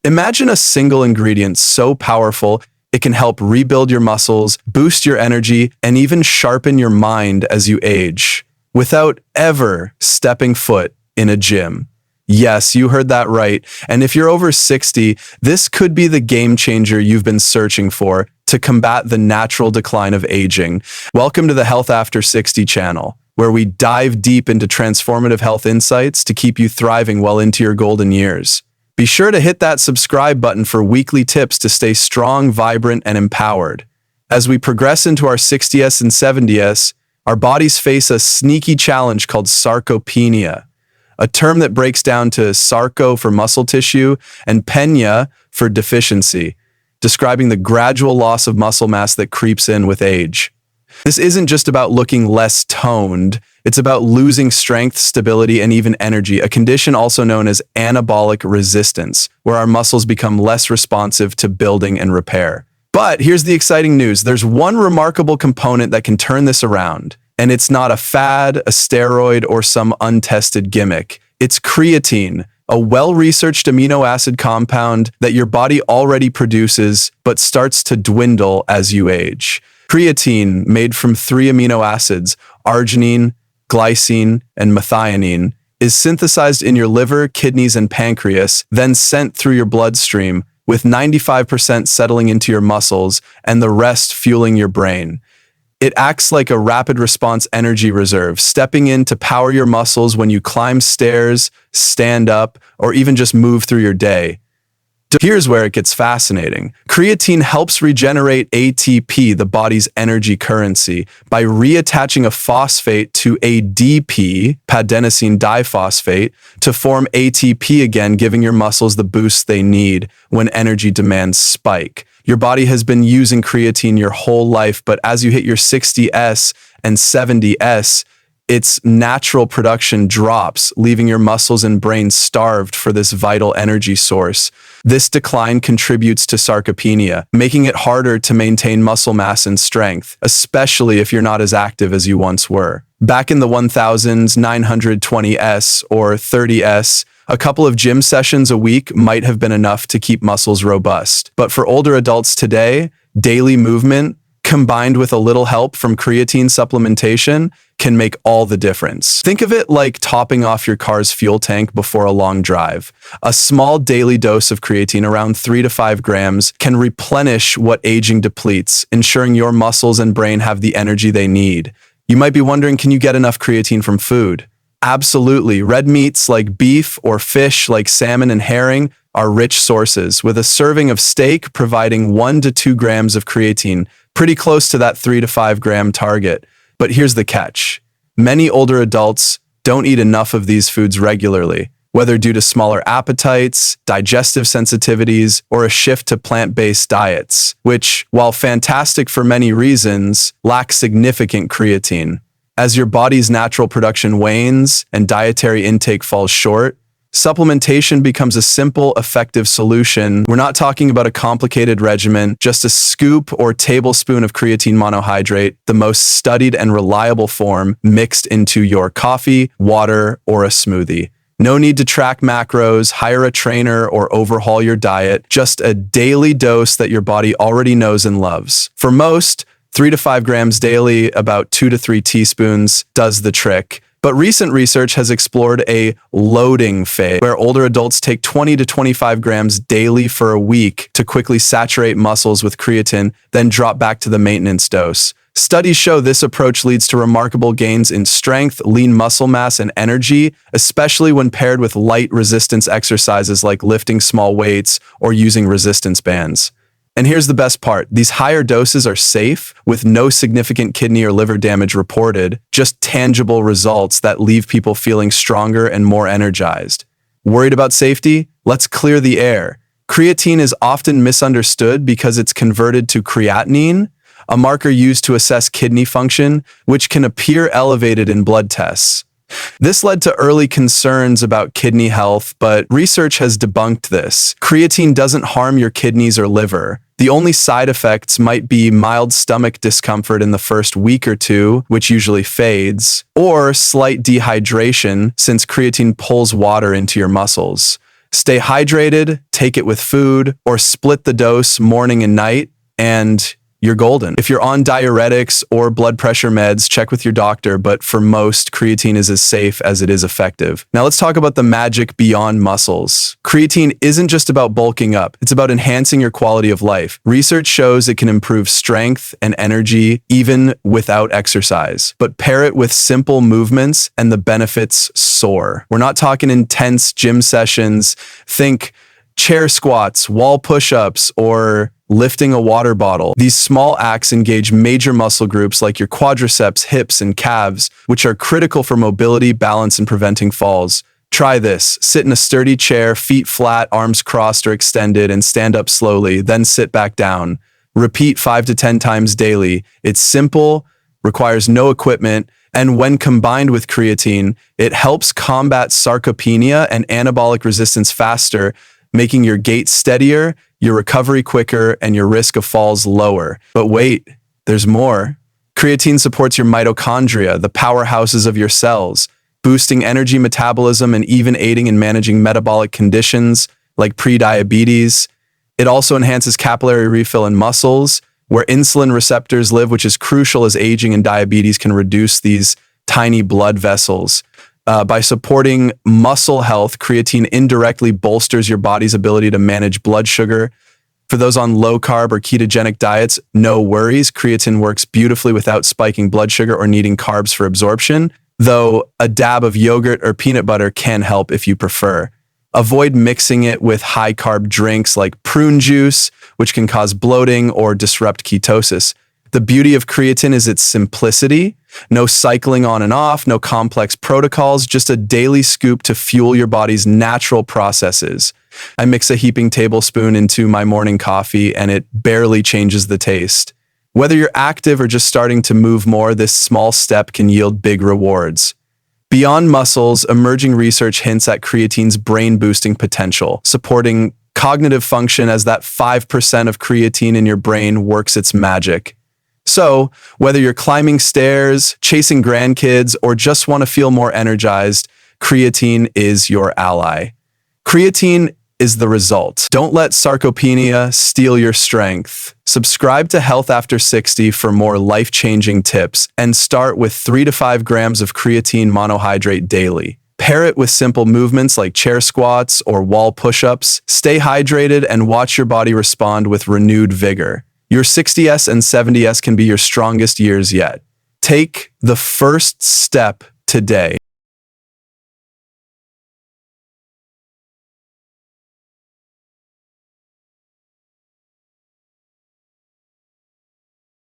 Imagine a single ingredient so powerful it can help rebuild your muscles, boost your energy, and even sharpen your mind as you age, without ever stepping foot in a gym. Yes, you heard that right. And if you're over 60, this could be the game changer you've been searching for to combat the natural decline of aging. Welcome to the Health After 60 channel, where we dive deep into transformative health insights to keep you thriving well into your golden years. Be sure to hit that subscribe button for weekly tips to stay strong, vibrant, and empowered. As we progress into our 60s and 70s, our bodies face a sneaky challenge called sarcopenia, a term that breaks down to sarco for muscle tissue and penia for deficiency, describing the gradual loss of muscle mass that creeps in with age. This isn't just about looking less toned, it's about losing strength, stability, and even energy, a condition also known as anabolic resistance, where our muscles become less responsive to building and repair. But here's the exciting news. There's one remarkable component that can turn this around, and it's not a fad, a steroid, or some untested gimmick. It's creatine, a well-researched amino acid compound that your body already produces but starts to dwindle as you age. Creatine, made from 3 amino acids, arginine, glycine, and methionine, is synthesized in your liver, kidneys, and pancreas, then sent through your bloodstream, with 95% settling into your muscles and the rest fueling your brain. It acts like a rapid response energy reserve, stepping in to power your muscles when you climb stairs, stand up, or even just move through your day. Here's where it gets fascinating. Creatine helps regenerate ATP, the body's energy currency, by reattaching a phosphate to ADP, adenosine diphosphate, to form ATP again, giving your muscles the boost they need when energy demands spike. Your body has been using creatine your whole life, but as you hit your 60s and 70s, its natural production drops, leaving your muscles and brain starved for this vital energy source. This decline contributes to sarcopenia, making it harder to maintain muscle mass and strength, especially if you're not as active as you once were. Back in the 1920s or 30s, a couple of gym sessions a week might have been enough to keep muscles robust. But for older adults today, daily movement, combined with a little help from creatine supplementation, can make all the difference. Think of it like topping off your car's fuel tank before a long drive. A small daily dose of creatine, around 3 to 5 grams, can replenish what aging depletes, ensuring your muscles and brain have the energy they need. You might be wondering, can you get enough creatine from food? Absolutely. Red meats like beef or fish like salmon and herring are rich sources, with a serving of steak providing 1 to 2 grams of creatine, pretty close to that 3 to 5 gram target. But here's the catch. Many older adults don't eat enough of these foods regularly, whether due to smaller appetites, digestive sensitivities, or a shift to plant-based diets, which, while fantastic for many reasons, lack significant creatine. As your body's natural production wanes and dietary intake falls short, supplementation becomes a simple, effective solution. We're not talking about a complicated regimen, just a scoop or tablespoon of creatine monohydrate, the most studied and reliable form, mixed into your coffee, water, or a smoothie. No need to track macros, hire a trainer, or overhaul your diet, just a daily dose that your body already knows and loves. For most, 3 to 5 grams daily, about 2 to 3 teaspoons, does the trick. But recent research has explored a loading phase, where older adults take 20 to 25 grams daily for a week to quickly saturate muscles with creatine, then drop back to the maintenance dose. Studies show this approach leads to remarkable gains in strength, lean muscle mass, and energy, especially when paired with light resistance exercises like lifting small weights or using resistance bands. And here's the best part. These higher doses are safe, with no significant kidney or liver damage reported, just tangible results that leave people feeling stronger and more energized. Worried about safety? Let's clear the air. Creatine is often misunderstood because it's converted to creatinine, a marker used to assess kidney function, which can appear elevated in blood tests. This led to early concerns about kidney health, but research has debunked this. Creatine doesn't harm your kidneys or liver. The only side effects might be mild stomach discomfort in the first week or two, which usually fades, or slight dehydration since creatine pulls water into your muscles. Stay hydrated, take it with food, or split the dose morning and night, and you're golden. If you're on diuretics or blood pressure meds, check with your doctor, but for most, creatine is as safe as it is effective. Now let's talk about the magic beyond muscles. Creatine isn't just about bulking up, it's about enhancing your quality of life. Research shows it can improve strength and energy even without exercise. But pair it with simple movements and the benefits soar. We're not talking intense gym sessions. Think chair squats, wall push-ups, or lifting a water bottle. These small acts engage major muscle groups like your quadriceps, hips, and calves, which are critical for mobility, balance, and preventing falls. Try this. Sit in a sturdy chair, feet flat, arms crossed or extended, and stand up slowly, then sit back down. Repeat 5 to 10 times daily. It's simple, requires no equipment, and when combined with creatine, it helps combat sarcopenia and anabolic resistance faster, making your gait steadier, your recovery quicker, and your risk of falls lower. But wait, there's more. Creatine supports your mitochondria, the powerhouses of your cells, boosting energy metabolism and even aiding in managing metabolic conditions like prediabetes. It also enhances capillary refill in muscles, where insulin receptors live, which is crucial as aging and diabetes can reduce these tiny blood vessels. By supporting muscle health, creatine indirectly bolsters your body's ability to manage blood sugar. For those on low-carb or ketogenic diets, no worries. Creatine works beautifully without spiking blood sugar or needing carbs for absorption, though a dab of yogurt or peanut butter can help if you prefer. Avoid mixing it with high-carb drinks like prune juice, which can cause bloating or disrupt ketosis. The beauty of creatine is its simplicity. No cycling on and off, no complex protocols, just a daily scoop to fuel your body's natural processes. I mix a heaping tablespoon into my morning coffee and it barely changes the taste. Whether you're active or just starting to move more, this small step can yield big rewards. Beyond muscles, emerging research hints at creatine's brain-boosting potential, supporting cognitive function as that 5% of creatine in your brain works its magic. So, whether you're climbing stairs, chasing grandkids, or just want to feel more energized, creatine is your ally. Creatine is the result. Don't let sarcopenia steal your strength. Subscribe to Health After 60 for more life-changing tips and start with 3 to 5 grams of creatine monohydrate daily. Pair it with simple movements like chair squats or wall push-ups. Stay hydrated and watch your body respond with renewed vigor. Your 60s and 70s can be your strongest years yet. Take the first step today.